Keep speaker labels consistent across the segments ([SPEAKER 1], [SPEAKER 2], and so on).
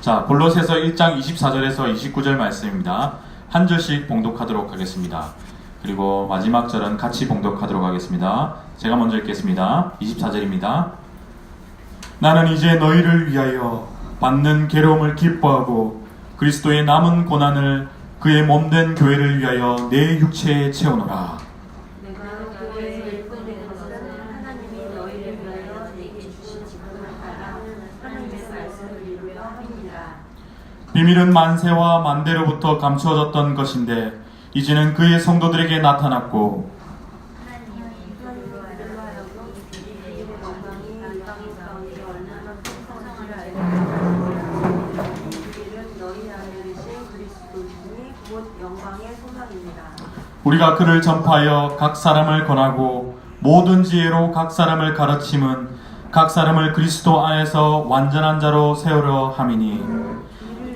[SPEAKER 1] 자, 골로새서 1장 24절에서 29절 말씀입니다. 한 절씩 봉독하도록 하겠습니다. 그리고 마지막 절은 같이 봉독하도록 하겠습니다. 제가 먼저 읽겠습니다. 24절입니다. 나는 이제 너희를 위하여 받는 괴로움을 기뻐하고 그리스도의 남은 고난을 그의 몸된 교회를 위하여 내 육체에 채우노라.
[SPEAKER 2] 내가 교회에서 일꾼된 것은 하나님이 너희를 위하여 내게 주신 직분을 따라 하나님의 말씀을 이루려 함이니라.
[SPEAKER 1] 비밀은 만세와 만대로부터 감추어졌던 것인데 이제는 그의 성도들에게 나타났고
[SPEAKER 2] 하나님이 그들로 하여금 비밀의 영광이 이 땅 가운데 얼마나 풍성한지를 알게 하였느니라. 이 비밀은 너희 안에 계신 그리스도이니 곧 영광의 소망입니다.
[SPEAKER 1] 우리가 그를 전파하여 각 사람을 권하고 모든 지혜로 각 사람을 가르침은 각 사람을 그리스도 안에서 완전한 자로 세우려 함이니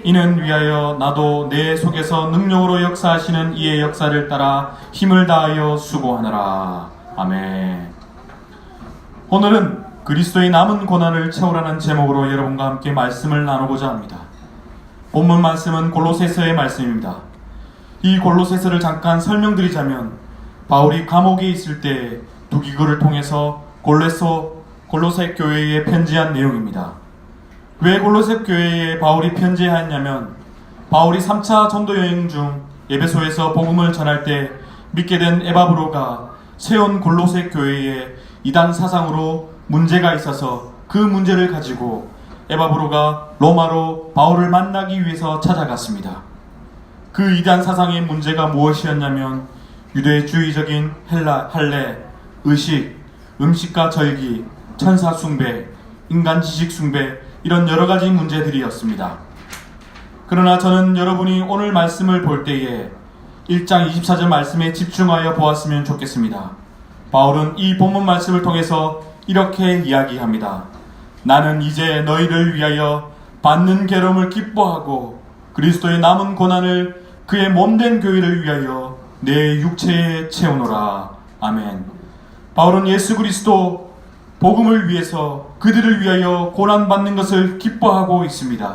[SPEAKER 1] 이는 위하여 나도 내 속에서 능력으로 역사하시는 이의 역사를 따라 힘을 다하여 수고하노라. 아멘. 오늘은 그리스도의 남은 고난을 채우라는 제목으로 여러분과 함께 말씀을 나누고자 합니다. 본문 말씀은 골로새서의 말씀입니다. 이 골로새서를 잠깐 설명드리자면 바울이 감옥에 있을 때 두기고를 통해서 골로새 교회에 편지한 내용입니다. 왜 골로새 교회에 바울이 편지했냐면 바울이 3차 전도 여행 중 에베소에서 복음을 전할 때 믿게 된 에바브로가 세운 골로새 교회에 이단 사상으로 문제가 있어서 그 문제를 가지고 에바브로가 로마로 바울을 만나기 위해서 찾아갔습니다. 그 이단 사상의 문제가 무엇이었냐면 유대주의적인 할례, 의식, 음식과 절기, 천사 숭배, 인간 지식 숭배 이런 여러 가지 문제들이었습니다. 그러나 저는 여러분이 오늘 말씀을 볼 때에 1장 24절 말씀에 집중하여 보았으면 좋겠습니다. 바울은 이 본문 말씀을 통해서 이렇게 이야기합니다. 나는 이제 너희를 위하여 받는 괴로움을 기뻐하고 그리스도의 남은 고난을 그의 몸된 교회를 위하여 내 육체에 채우노라. 아멘. 바울은 예수 그리스도 복음을 위해서 그들을 위하여 고난받는 것을 기뻐하고 있습니다.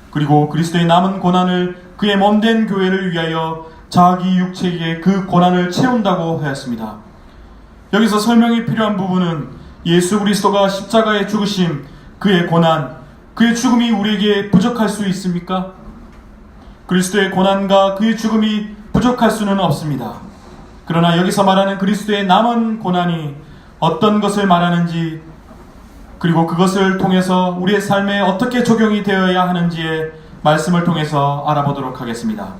[SPEAKER 1] 그리고 그리스도의 남은 고난을 그의 몸된 교회를 위하여 자기 육체에 그 고난을 채운다고 하였습니다. 여기서 설명이 필요한 부분은 예수 그리스도가 십자가에 죽으심, 그의 고난, 그의 죽음이 우리에게 부족할 수 있습니까? 그리스도의 고난과 그의 죽음이 부족할 수는 없습니다. 그러나 여기서 말하는 그리스도의 남은 고난이 어떤 것을 말하는지 그리고 그것을 통해서 우리의 삶에 어떻게 적용이 되어야 하는지의 말씀을 통해서 알아보도록 하겠습니다.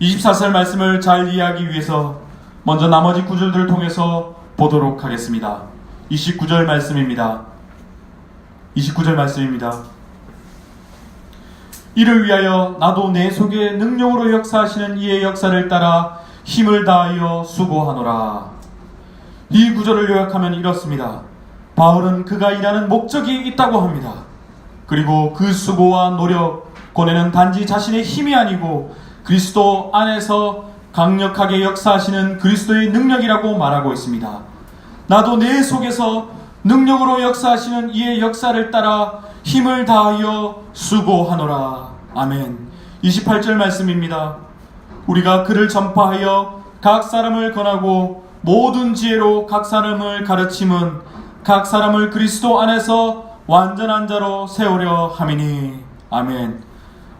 [SPEAKER 1] 24절 말씀을 잘 이해하기 위해서 먼저 나머지 구절들을 통해서 보도록 하겠습니다. 29절 말씀입니다. 29절 말씀입니다. 이를 위하여 나도 내 속에 능력으로 역사하시는 이의 역사를 따라 힘을 다하여 수고하노라. 이 구절을 요약하면 이렇습니다. 바울은 그가 일하는 목적이 있다고 합니다. 그리고 그 수고와 노력, 고뇌는 단지 자신의 힘이 아니고 그리스도 안에서 강력하게 역사하시는 그리스도의 능력이라고 말하고 있습니다. 나도 내 속에서 능력으로 역사하시는 이의 역사를 따라 힘을 다하여 수고하노라. 아멘. 28절 말씀입니다. 우리가 그를 전파하여 각 사람을 권하고 모든 지혜로 각 사람을 가르침은 각 사람을 그리스도 안에서 완전한 자로 세우려 함이니. 아멘.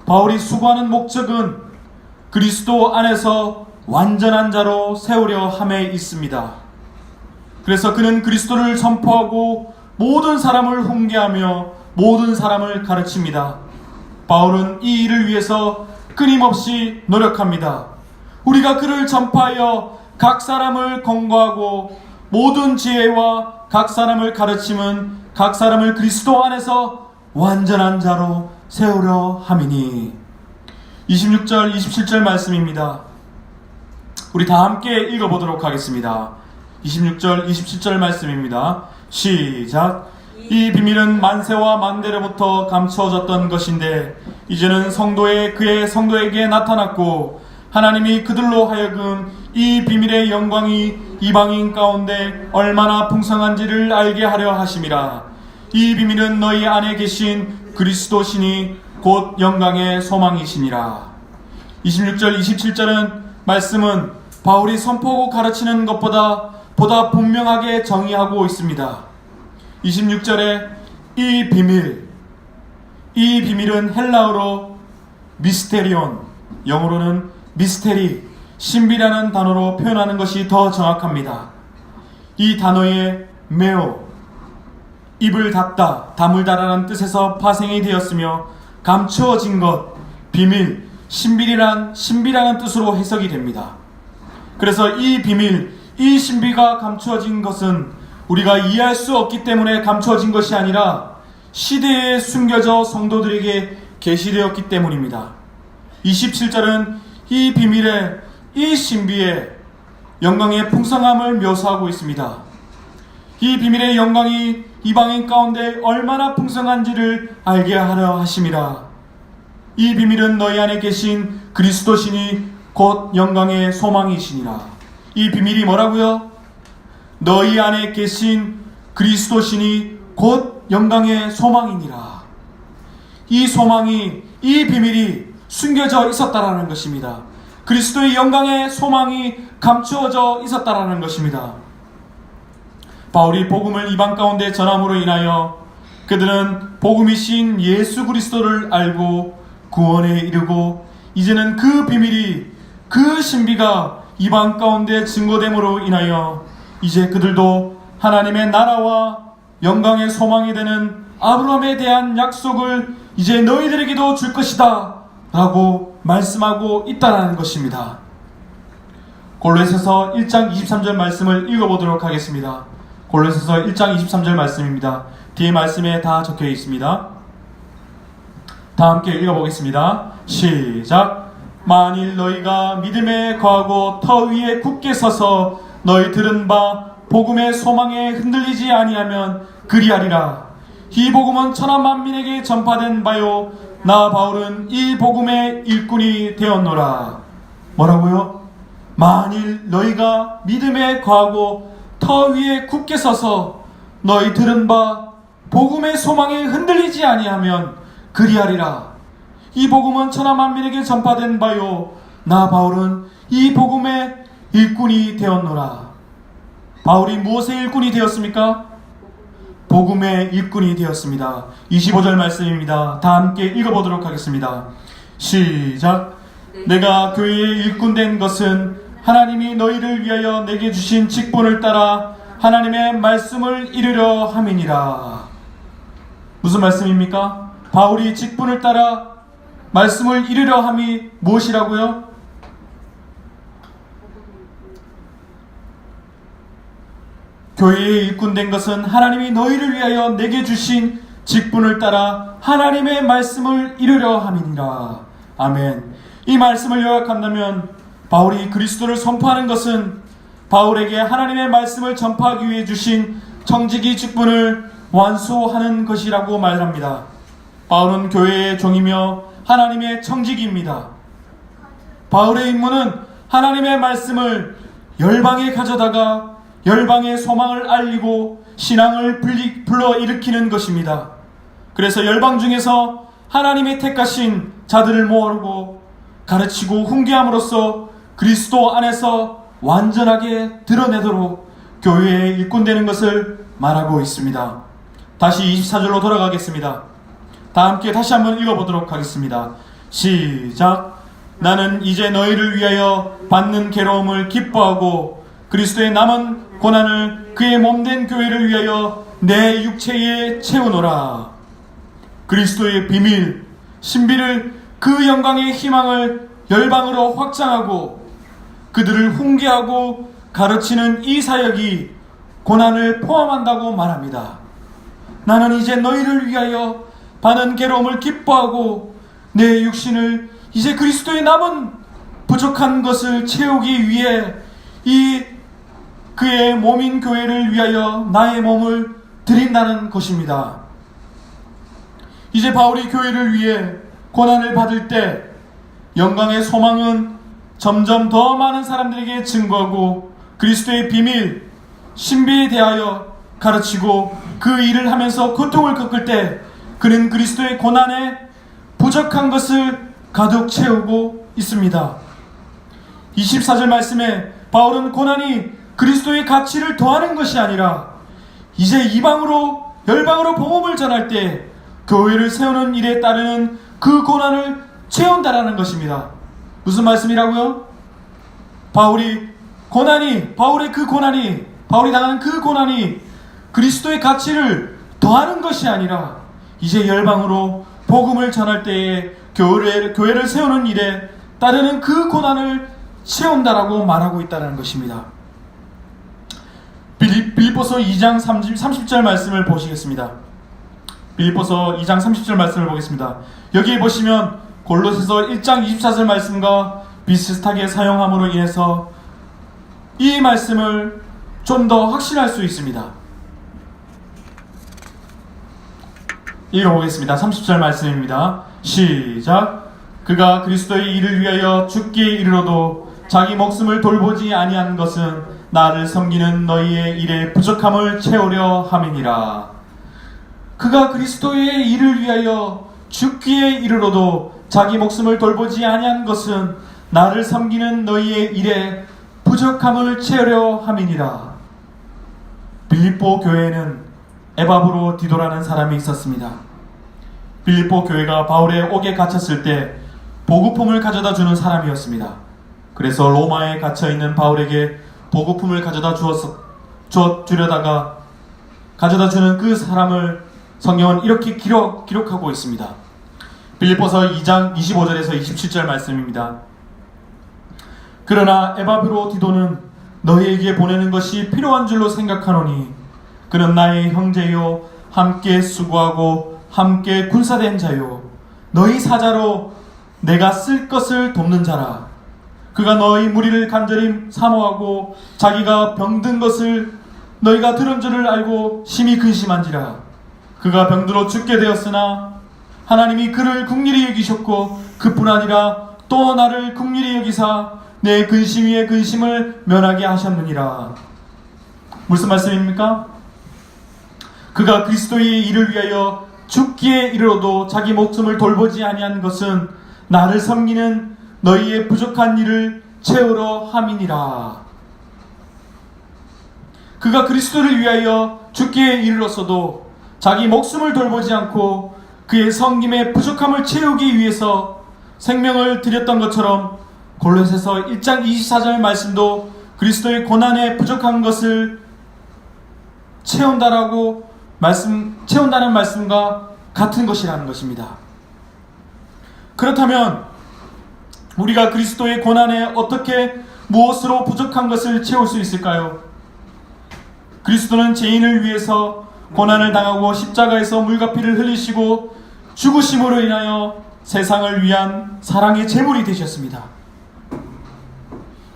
[SPEAKER 1] 바울이 수고하는 목적은 그리스도 안에서 완전한 자로 세우려 함에 있습니다. 그래서 그는 그리스도를 선포하고 모든 사람을 훈계하며 모든 사람을 가르칩니다. 바울은 이 일을 위해서 끊임없이 노력합니다. 우리가 그를 전파하여 각 사람을 권고하고 모든 지혜와 각 사람을 가르침은 각 사람을 그리스도 안에서 완전한 자로 세우려 함이니. 26절 27절 말씀입니다. 우리 다 함께 읽어보도록 하겠습니다. 26절 27절 말씀입니다. 시작. 이 비밀은 만세와 만대로부터 감추어졌던 것인데 이제는 그의 성도에게 나타났고 하나님이 그들로 하여금 이 비밀의 영광이 이방인 가운데 얼마나 풍성한지를 알게 하려 하심이라. 이 비밀은 너희 안에 계신 그리스도시니 곧 영광의 소망이시니라. 26절 27절은 말씀은 바울이 선포하고 가르치는 것보다 보다 분명하게 정의하고 있습니다. 26절에 이 비밀은 헬라어로 미스테리온, 영어로는 미스테리, 신비라는 단어로 표현하는 것이 더 정확합니다. 이 단어의 메오, 입을 닫다, 다물다라는 뜻에서 파생이 되었으며 감추어진 것, 비밀, 신비라는 뜻으로 해석이 됩니다. 그래서 이 비밀, 이 신비가 감추어진 것은 우리가 이해할 수 없기 때문에 감추어진 것이 아니라 시대에 숨겨져 성도들에게 계시되었기 때문입니다. 27절은 이 비밀의, 이 신비의 영광의 풍성함을 묘사하고 있습니다. 이 비밀의 영광이 이방인 가운데 얼마나 풍성한지를 알게 하려 하심이라. 이 비밀은 너희 안에 계신 그리스도시니 곧 영광의 소망이시니라. 이 비밀이 뭐라고요? 너희 안에 계신 그리스도시니 곧 영광의 소망이니라. 이 소망이, 이 비밀이 숨겨져 있었다라는 것입니다. 그리스도의 영광의 소망이 감추어져 있었다라는 것입니다. 바울이 복음을 이방 가운데 전함으로 인하여 그들은 복음이신 예수 그리스도를 알고 구원에 이르고 이제는 그 비밀이, 그 신비가 이방 가운데 증거됨으로 인하여 이제 그들도 하나님의 나라와 영광의 소망이 되는 아브라함에 대한 약속을 이제 너희들에게도 줄 것이다 라고 말씀하고 있다는 것입니다. 골로새서 1장 23절 말씀을 읽어보도록 하겠습니다. 골로새서 1장 23절 말씀입니다. 뒤에 말씀에 다 적혀 있습니다. 다 함께 읽어보겠습니다. 시작. 만일 너희가 믿음에 거하고 터 위에 굳게 서서 너희 들은 바 복음의 소망에 흔들리지 아니하면 그리하리라. 이 복음은 천하 만민에게 전파된 바요 나 바울은 이 복음의 일꾼이 되었노라. 뭐라고요? 만일 너희가 믿음에 거하고 터 위에 굳게 서서 너희 들은 바 복음의 소망에 흔들리지 아니하면 그리하리라. 이 복음은 천하 만민에게 전파된 바요 나 바울은 이 복음의 일꾼이 되었노라. 바울이 무엇의 일꾼이 되었습니까? 복음의 일꾼이 되었습니다. 25절 말씀입니다. 다 함께 읽어보도록 하겠습니다. 시작. 내가 교회의 일꾼 된 것은 하나님이 너희를 위하여 내게 주신 직분을 따라 하나님의 말씀을 이루려 함이니라. 무슨 말씀입니까? 바울이 직분을 따라 말씀을 이루려 함이 무엇이라고요? 교회의 일꾼 된 것은 하나님이 너희를 위하여 내게 주신 직분을 따라 하나님의 말씀을 이루려 함이니라. 아멘. 이 말씀을 요약한다면 바울이 그리스도를 선포하는 것은 바울에게 하나님의 말씀을 전파하기 위해 주신 청지기 직분을 완수하는 것이라고 말합니다. 바울은 교회의 종이며 하나님의 청지기입니다. 바울의 임무는 하나님의 말씀을 열방에 가져다가 열방의 소망을 알리고 신앙을 불러일으키는 것입니다. 그래서 열방 중에서 하나님의 택하신 자들을 모으고 가르치고 훈계함으로써 그리스도 안에서 완전하게 드러내도록 교회에 일꾼되는 것을 말하고 있습니다. 다시 24절로 돌아가겠습니다. 다 함께 다시 한번 읽어보도록 하겠습니다. 시작. 나는 이제 너희를 위하여 받는 괴로움을 기뻐하고 그리스도의 남은 고난을 그의 몸된 교회를 위하여 내 육체에 채우노라. 그리스도의 비밀, 신비를, 그 영광의 희망을 열방으로 확장하고 그들을 훈계하고 가르치는 이 사역이 고난을 포함한다고 말합니다. 나는 이제 너희를 위하여 받은 괴로움을 기뻐하고 내 육신을 이제 그리스도의 남은 부족한 것을 채우기 위해 이 그의 몸인 교회를 위하여 나의 몸을 드린다는 것입니다. 이제 바울이 교회를 위해 고난을 받을 때 영광의 소망은 점점 더 많은 사람들에게 증거하고 그리스도의 비밀, 신비에 대하여 가르치고 그 일을 하면서 고통을 겪을 때 그는 그리스도의 고난에 부족한 것을 가득 채우고 있습니다. 24절 말씀에 바울은 고난이 그리스도의 가치를 더하는 것이 아니라 이제 이방으로 열방으로 복음을 전할 때 교회를 세우는 일에 따르는 그 고난을 채운다라는 것입니다. 무슨 말씀이라고요? 바울이 당하는 그 고난이 그리스도의 가치를 더하는 것이 아니라 이제 열방으로 복음을 전할 때에 교회를 세우는 일에 따르는 그 고난을 채운다라고 말하고 있다는 것입니다. 빌립보서 2장 30절 말씀을 보시겠습니다. 빌립보서 2장 30절 말씀을 보겠습니다. 여기에 보시면 골로새서 1장 24절 말씀과 비슷하게 사용함으로 인해서 이 말씀을 좀 더 확신할 수 있습니다. 읽어보겠습니다. 30절 말씀입니다. 시작. 그가 그리스도의 일을 위하여 죽기에 이르러도 자기 목숨을 돌보지 아니한 것은 나를 섬기는 너희의 일에 부족함을 채우려 함이니라. 그가 그리스도의 일을 위하여 죽기에 이르러도 자기 목숨을 돌보지 아니한 것은 나를 섬기는 너희의 일에 부족함을 채우려 함이니라. 빌립보 교회에는 에바브로 디도라는 사람이 있었습니다. 빌립보 교회가 바울의 옥에 갇혔을 때 보급품을 가져다 주는 사람이었습니다. 그래서 로마에 갇혀있는 바울에게 보급품을 가져다 주려다가 가져다 주는 그 사람을 성경은 이렇게 기록하고 있습니다. 빌립보서 2장 25절에서 27절 말씀입니다. 그러나 에바브로 디도는 너희에게 보내는 것이 필요한 줄로 생각하노니 그는 나의 형제요 함께 수고하고 함께 군사된 자요 너희 사자로 내가 쓸 것을 돕는 자라. 그가 너희 무리를 간절히 사모하고 자기가 병든 것을 너희가 들은 줄을 알고 심히 근심한지라. 그가 병들어 죽게 되었으나 하나님이 그를 긍휼히 여기셨고 그뿐 아니라 또 나를 긍휼히 여기사 내 근심 위에 근심을 면하게 하셨느니라. 무슨 말씀입니까? 그가 그리스도의 일을 위하여 죽기에 이르러도 자기 목숨을 돌보지 아니한 것은 나를 섬기는 너희의 부족한 일을 채우러 함이니라. 그가 그리스도를 위하여 죽기에 이르렀어도 자기 목숨을 돌보지 않고 그의 섬김의 부족함을 채우기 위해서 생명을 드렸던 것처럼 골로새서 1장 24절 말씀도 그리스도의 고난에 부족한 것을 채운다는 말씀과 같은 것이라는 것입니다. 그렇다면 우리가 그리스도의 고난에 어떻게 무엇으로 부족한 것을 채울 수 있을까요? 그리스도는 죄인을 위해서 고난을 당하고 십자가에서 물과 피를 흘리시고 죽으심으로 인하여 세상을 위한 사랑의 제물이 되셨습니다.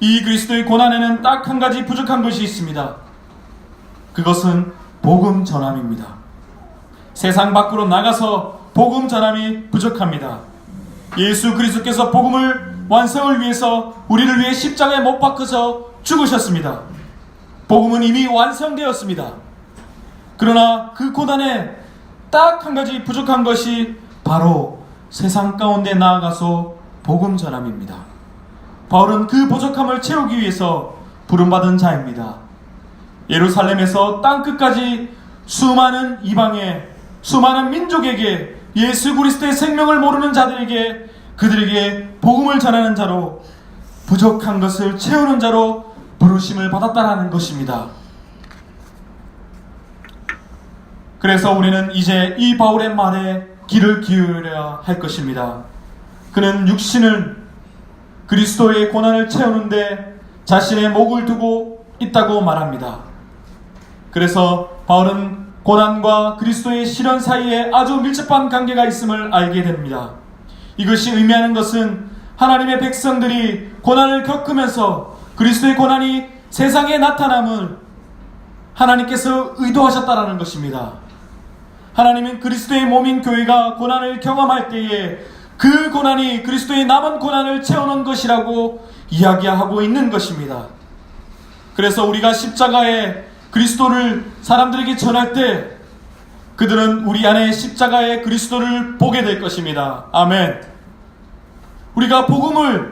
[SPEAKER 1] 이 그리스도의 고난에는 딱 한 가지 부족한 것이 있습니다. 그것은 복음 전함입니다. 세상 밖으로 나가서 복음 전함이 부족합니다. 예수 그리스도께서 복음을 완성을 위해서 우리를 위해 십자가에 못 박혀서 죽으셨습니다. 복음은 이미 완성되었습니다. 그러나 그 고난에 딱 한 가지 부족한 것이 바로 세상 가운데 나아가서 복음 전함입니다. 바울은 그 부족함을 채우기 위해서 부름받은 자입니다. 예루살렘에서 땅끝까지 수많은 이방에 수많은 민족에게 예수 그리스도의 생명을 모르는 자들에게 그들에게 복음을 전하는 자로 부족한 것을 채우는 자로 부르심을 받았다라는 것입니다. 그래서 우리는 이제 이 바울의 말에 귀를 기울여야 할 것입니다. 그는 육신을 그리스도의 고난을 채우는데 자신의 목을 두고 있다고 말합니다. 그래서 바울은 고난과 그리스도의 실현 사이에 아주 밀접한 관계가 있음을 알게 됩니다. 이것이 의미하는 것은 하나님의 백성들이 고난을 겪으면서 그리스도의 고난이 세상에 나타남을 하나님께서 의도하셨다라는 것입니다. 하나님은 그리스도의 몸인 교회가 고난을 경험할 때에 그 고난이 그리스도의 남은 고난을 채우는 것이라고 이야기하고 있는 것입니다. 그래서 우리가 십자가에 그리스도를 사람들에게 전할 때 그들은 우리 안에 십자가의 그리스도를 보게 될 것입니다. 아멘. 우리가 복음으로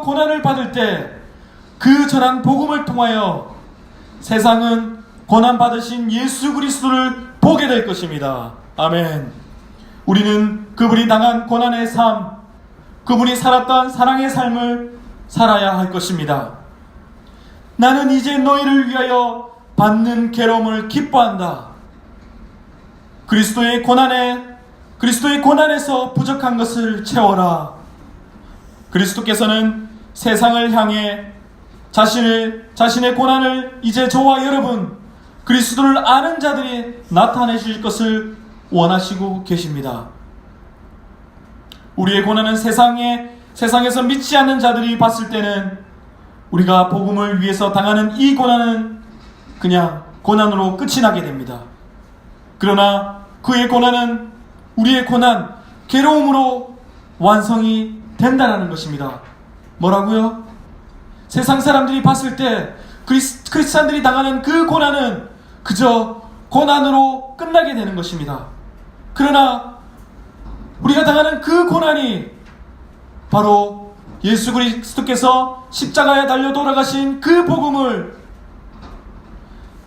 [SPEAKER 1] 고난을 받을 때 그 전한 복음을 통하여 세상은 고난 받으신 예수 그리스도를 보게 될 것입니다. 아멘. 우리는 그분이 당한 고난의 삶, 그분이 살았던 사랑의 삶을 살아야 할 것입니다. 나는 이제 너희를 위하여 받는 괴로움을 기뻐한다. 그리스도의 고난에서 부족한 것을 채워라. 그리스도께서는 세상을 향해 자신의 고난을 이제 저와 여러분, 그리스도를 아는 자들이 나타내실 것을 원하시고 계십니다. 우리의 고난은 세상에서 믿지 않는 자들이 봤을 때는 우리가 복음을 위해서 당하는 이 고난은 그냥 고난으로 끝이 나게 됩니다. 그러나 그의 고난은 우리의 고난, 괴로움으로 완성이 된다는 것입니다. 뭐라고요? 세상 사람들이 봤을 때 크리스찬들이 당하는 그 고난은 그저 고난으로 끝나게 되는 것입니다. 그러나 우리가 당하는 그 고난이 바로 예수 그리스도께서 십자가에 달려 돌아가신 그 복음을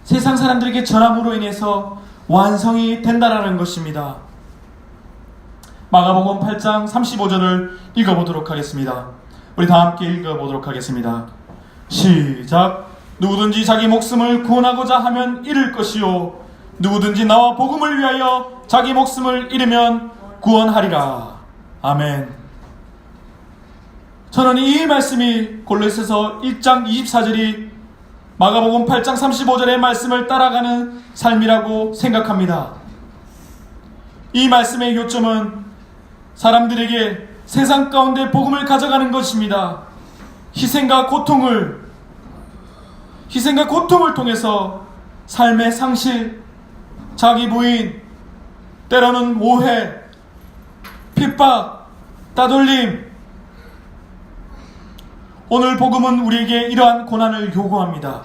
[SPEAKER 1] 세상 사람들에게 전함으로 인해서 완성이 된다라는 것입니다. 마가복음 8장 35절을 읽어보도록 하겠습니다. 우리 다 함께 읽어보도록 하겠습니다. 시작. 누구든지 자기 목숨을 구원하고자 하면 잃을 것이요 누구든지 나와 복음을 위하여 자기 목숨을 잃으면 구원하리라. 아멘. 저는 이 말씀이 골로새서 1장 24절이 마가복음 8장 35절의 말씀을 따라가는 삶이라고 생각합니다. 이 말씀의 요점은 사람들에게 세상 가운데 복음을 가져가는 것입니다. 희생과 고통을 통해서 삶의 상실, 자기 부인, 때로는 오해, 핍박, 따돌림. 오늘 복음은 우리에게 이러한 고난을 요구합니다.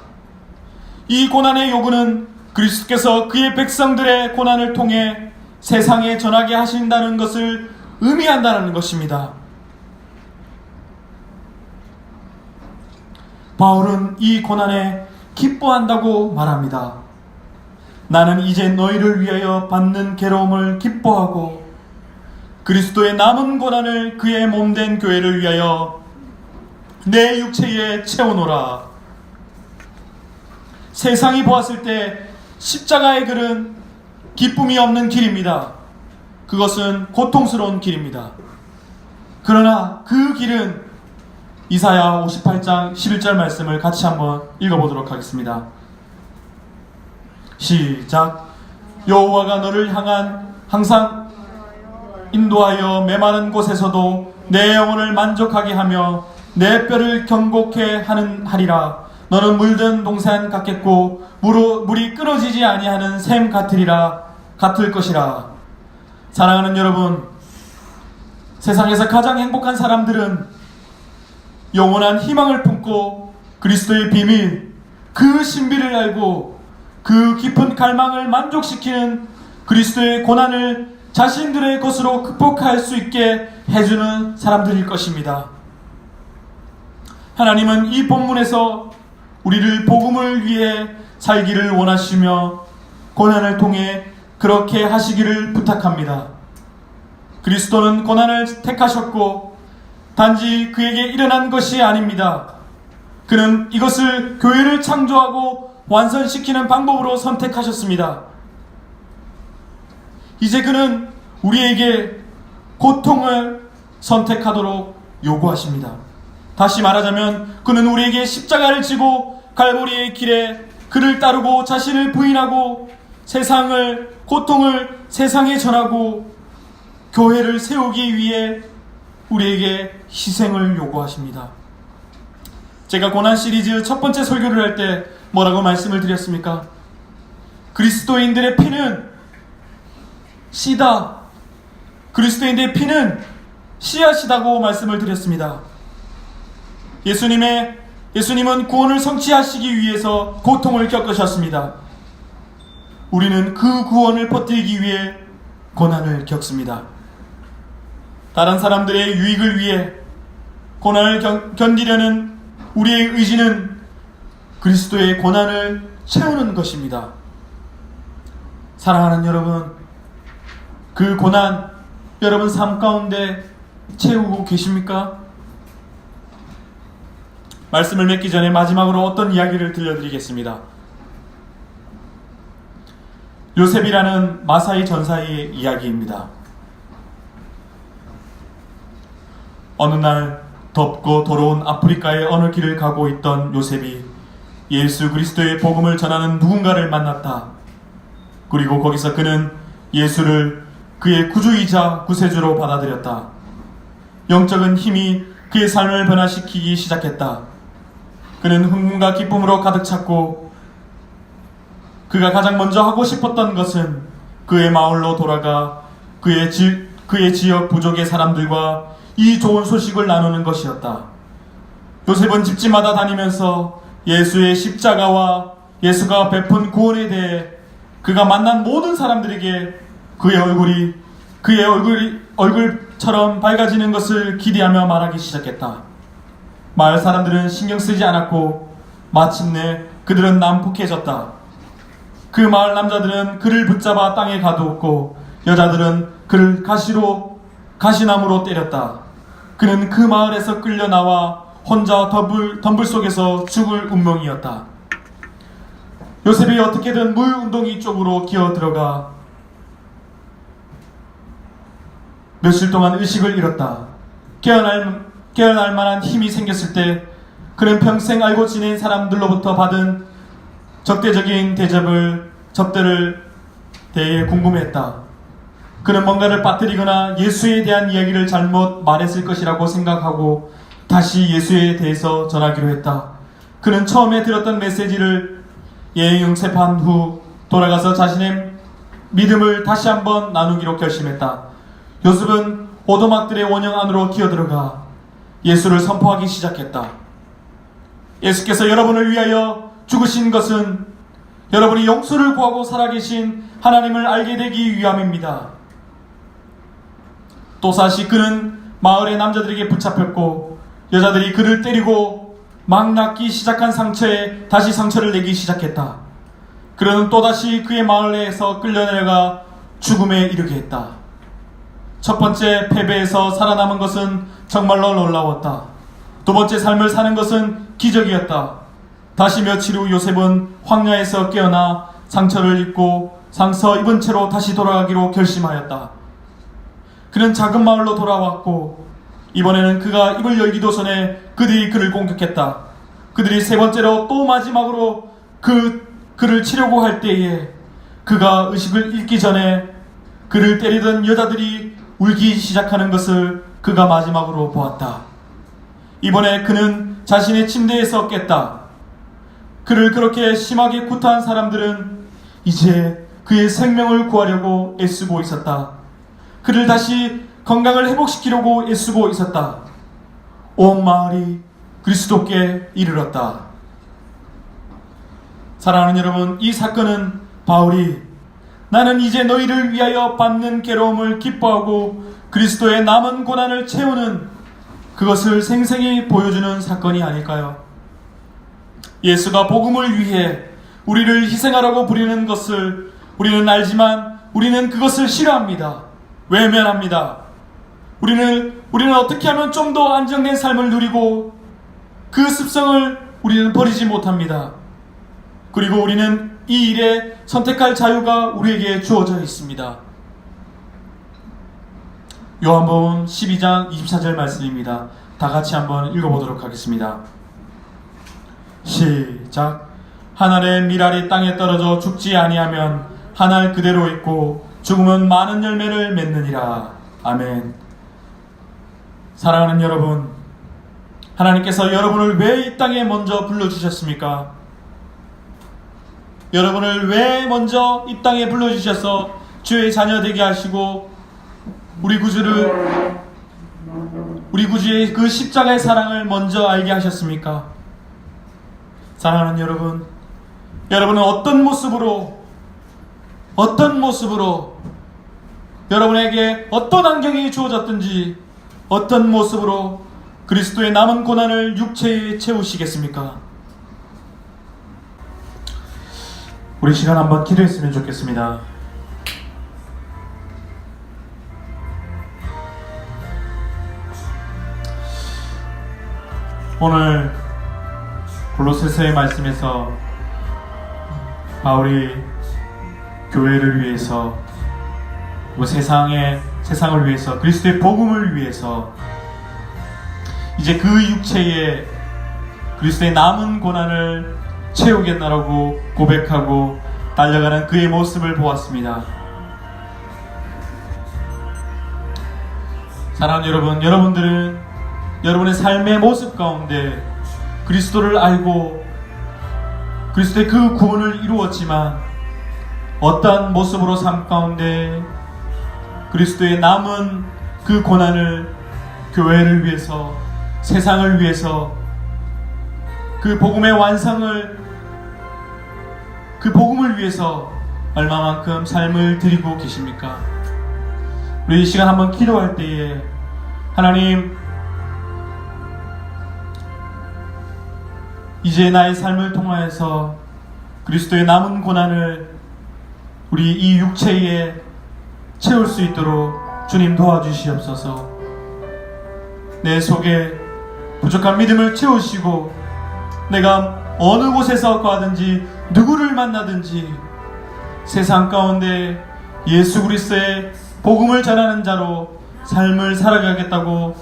[SPEAKER 1] 이 고난의 요구는 그리스도께서 그의 백성들의 고난을 통해 세상에 전하게 하신다는 것을 의미한다는 것입니다. 바울은 이 고난에 기뻐한다고 말합니다. 나는 이제 너희를 위하여 받는 괴로움을 기뻐하고 그리스도의 남은 고난을 그의 몸된 교회를 위하여 내 육체에 채우노라. 세상이 보았을 때 십자가의 길은 기쁨이 없는 길입니다. 그것은 고통스러운 길입니다. 그러나 그 길은 이사야 58장 11절 말씀을 같이 한번 읽어보도록 하겠습니다. 시작. 여호와가 너를 향한 항상 인도하여 메마른 곳에서도 내 영혼을 만족하게 하며 내 뼈를 경고케 하리라. 너는 물든 동산 같겠고 물이 끊어지지 아니하는 샘 같을 것이라. 사랑하는 여러분, 세상에서 가장 행복한 사람들은 영원한 희망을 품고 그리스도의 비밀, 그 신비를 알고 그 깊은 갈망을 만족시키는 그리스도의 고난을 자신들의 것으로 극복할 수 있게 해주는 사람들일 것입니다. 하나님은 이 본문에서 우리를 복음을 위해 살기를 원하시며 고난을 통해 그렇게 하시기를 부탁합니다. 그리스도는 고난을 택하셨고 단지 그에게 일어난 것이 아닙니다. 그는 이것을 교회를 창조하고 완성시키는 방법으로 선택하셨습니다. 이제 그는 우리에게 고통을 선택하도록 요구하십니다. 다시 말하자면 그는 우리에게 십자가를 지고 갈보리의 길에 그를 따르고 자신을 부인하고 고통을 세상에 전하고 교회를 세우기 위해 우리에게 희생을 요구하십니다. 제가 고난 시리즈 첫 번째 설교를 할 때 뭐라고 말씀을 드렸습니까? 그리스도인들의 피는 씨다. 그리스도인들의 피는 씨앗이다고 말씀을 드렸습니다. 예수님은 구원을 성취하시기 위해서 고통을 겪으셨습니다. 우리는 그 구원을 버티기 위해 고난을 겪습니다. 다른 사람들의 유익을 위해 고난을 견디려는 우리의 의지는 그리스도의 고난을 채우는 것입니다. 사랑하는 여러분, 그 고난 여러분 삶 가운데 채우고 계십니까? 말씀을 맺기 전에 마지막으로 어떤 이야기를 들려드리겠습니다. 요셉이라는 마사이 전사의 이야기입니다. 어느 날 덥고 더러운 아프리카의 어느 길을 가고 있던 요셉이 예수 그리스도의 복음을 전하는 누군가를 만났다. 그리고 거기서 그는 예수를 그의 구주이자 구세주로 받아들였다. 영적인 힘이 그의 삶을 변화시키기 시작했다. 그는 흥분과 기쁨으로 가득 찼고 그가 가장 먼저 하고 싶었던 것은 그의 마을로 돌아가 그의 지역 부족의 사람들과 이 좋은 소식을 나누는 것이었다. 요셉은 집집마다 다니면서 예수의 십자가와 예수가 베푼 구원에 대해 그가 만난 모든 사람들에게 그의 얼굴처럼 밝아지는 것을 기대하며 말하기 시작했다. 마을 사람들은 신경 쓰지 않았고 마침내 그들은 난폭해졌다. 그 마을 남자들은 그를 붙잡아 땅에 가두었고 여자들은 그를 가시나무로 때렸다. 그는 그 마을에서 끌려 나와 혼자 덤불 속에서 죽을 운명이었다. 요셉이 어떻게든 물 운동이 쪽으로 기어 들어가 며칠 동안 의식을 잃었다. 깨어날 만한 힘이 생겼을 때 그는 평생 알고 지낸 사람들로부터 받은 적대적인 접대를 대해 궁금해했다. 그는 뭔가를 빠뜨리거나 예수에 대한 이야기를 잘못 말했을 것이라고 생각하고 다시 예수에 대해서 전하기로 했다. 그는 처음에 들었던 메시지를 예영셉한 후 돌아가서 자신의 믿음을 다시 한번 나누기로 결심했다. 요셉은 오두막들의 원형 안으로 기어들어가 예수를 선포하기 시작했다. 예수께서 여러분을 위하여 죽으신 것은 여러분이 용서를 구하고 살아계신 하나님을 알게 되기 위함입니다. 또다시 그는 마을의 남자들에게 붙잡혔고 여자들이 그를 때리고 막 낫기 시작한 상처에 다시 상처를 내기 시작했다. 그는 또다시 그의 마을에서 끌려내려가 죽음에 이르게 했다. 첫 번째 패배에서 살아남은 것은 정말로 놀라웠다. 두 번째 삶을 사는 것은 기적이었다. 다시 며칠 후 요셉은 황야에서 깨어나 상처를 입고 상처 입은 채로 다시 돌아가기로 결심하였다. 그는 작은 마을로 돌아왔고 이번에는 그가 입을 열기도 전에 그들이 그를 공격했다. 그들이 세 번째로 또 마지막으로 그를 치려고 할 때에 그가 의식을 잃기 전에 그를 때리던 여자들이 울기 시작하는 것을 그가 마지막으로 보았다. 이번에 그는 자신의 침대에서 깼다. 그를 그렇게 심하게 구타한 사람들은 이제 그의 생명을 구하려고 애쓰고 있었다. 그를 다시 건강을 회복시키려고 애쓰고 있었다. 온 마을이 그리스도께 이르렀다. 사랑하는 여러분, 이 사건은 바울이 나는 이제 너희를 위하여 받는 괴로움을 기뻐하고 그리스도의 남은 고난을 채우는 그것을 생생히 보여주는 사건이 아닐까요? 예수가 복음을 위해 우리를 희생하라고 부리는 것을 우리는 알지만 우리는 그것을 싫어합니다. 외면합니다. 우리는 어떻게 하면 좀 더 안정된 삶을 누리고 그 습성을 우리는 버리지 못합니다. 그리고 우리는 이 일에 선택할 자유가 우리에게 주어져 있습니다. 요한복음 12장 24절 말씀입니다. 다 같이 한번 읽어보도록 하겠습니다. 시작. 한 알의 밀알이 땅에 떨어져 죽지 아니하면 한 알 그대로 있고 죽으면 많은 열매를 맺느니라. 아멘. 사랑하는 여러분, 하나님께서 여러분을 왜 이 땅에 먼저 불러주셨습니까? 여러분을 왜 먼저 이 땅에 불러주셔서 주의 자녀 되게 하시고 우리 구주의 그 십자가의 사랑을 먼저 알게 하셨습니까? 사랑하는 여러분, 여러분은 어떤 모습으로 어떤 모습으로, 여러분에게 어떤 환경이 주어졌든지 어떤 모습으로 그리스도의 남은 고난을 육체에 채우시겠습니까? 우리 시간 한번 기도했으면 좋겠습니다. 오늘 골로새서의 말씀에서 바울이 교회를 위해서, 세상을 위해서, 그리스도의 복음을 위해서 이제 그 육체에 그리스도의 남은 고난을 채우겠다라고 고백하고 달려가는 그의 모습을 보았습니다. 사랑하는 여러분, 여러분들은 여러분의 삶의 모습 가운데 그리스도를 알고 그리스도의 그 구원을 이루었지만 어떠한 모습으로 삶 가운데 그리스도의 남은 그 고난을 교회를 위해서, 세상을 위해서, 그 복음의 완성을, 그 복음을 위해서 얼마만큼 삶을 드리고 계십니까? 우리 이 시간 한번 기도할 때에 하나님, 이제 나의 삶을 통하여서 그리스도의 남은 고난을 우리 이 육체에 채울 수 있도록 주님 도와주시옵소서. 내 속에 부족한 믿음을 채우시고 내가 어느 곳에서 가든지 누구를 만나든지 세상 가운데 예수 그리스도의 복음을 전하는 자로 삶을 살아가겠다고,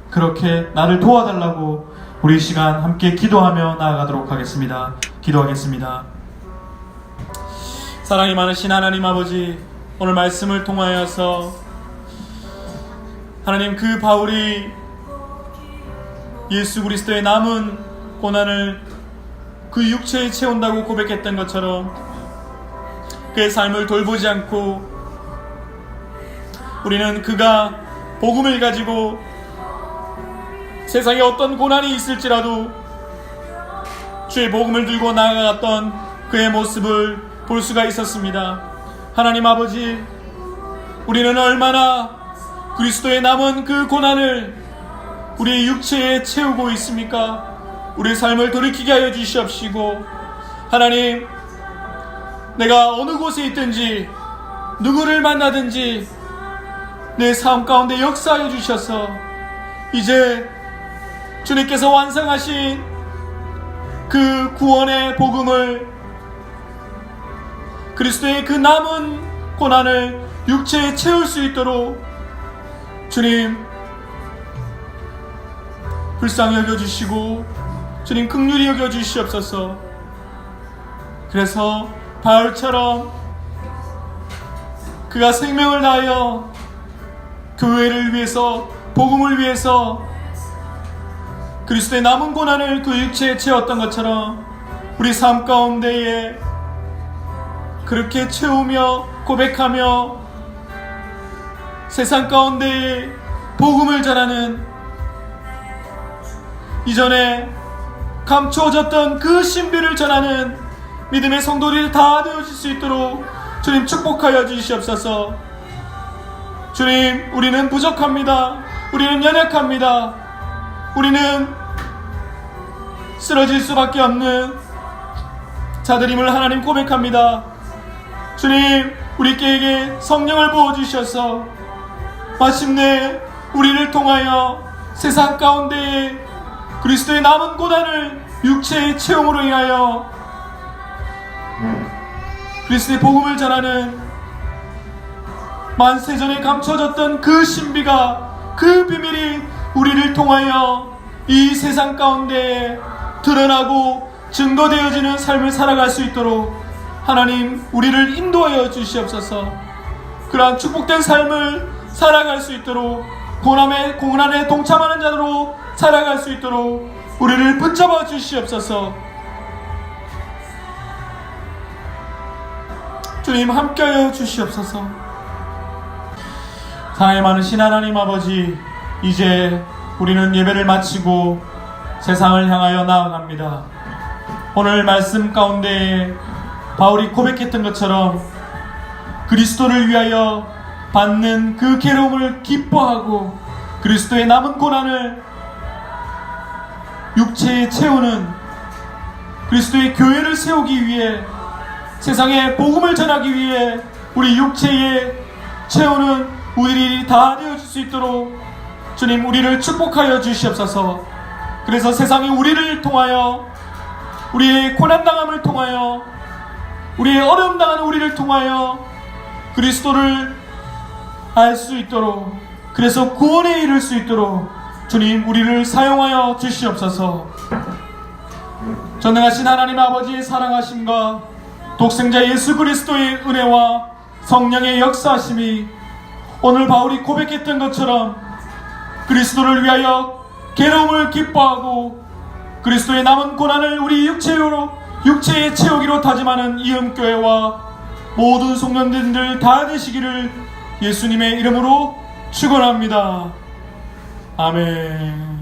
[SPEAKER 1] 그렇게 나를 도와달라고 우리 이 시간 함께 기도하며 나아가도록 하겠습니다. 기도하겠습니다. 사랑이 많으신 하나님 아버지, 오늘 말씀을 통하여서 하나님, 그 바울이 예수 그리스도의 남은 고난을 그 육체에 채운다고 고백했던 것처럼 그의 삶을 돌보지 않고 우리는 그가 복음을 가지고 세상에 어떤 고난이 있을지라도 주의 복음을 들고 나아갔던 그의 모습을 볼 수가 있었습니다. 하나님 아버지, 우리는 얼마나 그리스도의 남은 그 고난을 우리의 육체에 채우고 있습니까? 우리의 삶을 돌이키게 하여 주시옵시고, 하나님, 내가 어느 곳에 있든지 누구를 만나든지 내 삶 가운데 역사하여 주셔서 이제 주님께서 완성하신 그 구원의 복음을, 그리스도의 그 남은 고난을 육체에 채울 수 있도록 주님 불쌍히 여겨주시고 주님 긍휼히 여겨주시옵소서. 그래서 바울처럼 그가 생명을 다하여 교회를 위해서, 복음을 위해서 그리스도의 남은 고난을 그 육체에 채웠던 것처럼 우리 삶 가운데에 그렇게 채우며 고백하며 세상 가운데에 복음을 전하는, 이전에 감추어졌던 그 신비를 전하는 믿음의 성도들이 다 되어질 수 있도록 주님 축복하여 주시옵소서. 주님, 우리는 부족합니다. 우리는 연약합니다. 우리는 쓰러질 수밖에 없는 자들임을 하나님 고백합니다. 주님, 우리에게 성령을 부어주셔서 마침내 우리를 통하여 세상 가운데에 그리스도의 남은 고난을 육체의 체험으로 인하여 그리스도의 복음을 전하는, 만세전에 감춰졌던 그 신비가, 그 비밀이 우리를 통하여 이 세상 가운데에 드러나고 증거되어지는 삶을 살아갈 수 있도록 하나님 우리를 인도하여 주시옵소서. 그러한 축복된 삶을 살아갈 수 있도록, 고난에 동참하는 자로 살아갈 수 있도록 우리를 붙잡아 주시옵소서. 주님 함께하여 주시옵소서. 사랑이 많으신 하나님 아버지, 이제 우리는 예배를 마치고 세상을 향하여 나아갑니다. 오늘 말씀 가운데 바울이 고백했던 것처럼 그리스도를 위하여 받는 그 괴로움을 기뻐하고 그리스도의 남은 고난을 육체에 채우는 그리스도의 교회를 세우기 위해 세상에 복음을 전하기 위해 우리 육체에 채우는 우리들이 다 되어질 수 있도록 주님 우리를 축복하여 주시옵소서. 그래서 세상이 우리를 통하여 우리의 고난당함을 통하여 우리의 어려움 당하는 우리를 통하여 그리스도를 알 수 있도록 그래서 구원에 이를 수 있도록 주님 우리를 사용하여 주시옵소서. 전능하신 하나님 아버지의 사랑하심과 독생자 예수 그리스도의 은혜와 성령의 역사하심이 오늘 바울이 고백했던 것처럼 그리스도를 위하여 괴로움을 기뻐하고 그리스도의 남은 고난을 우리 육체에 채우기로 다짐하는 이음교회와 모든 성도님들 다 되시기를 예수님의 이름으로 축원합니다. 아멘.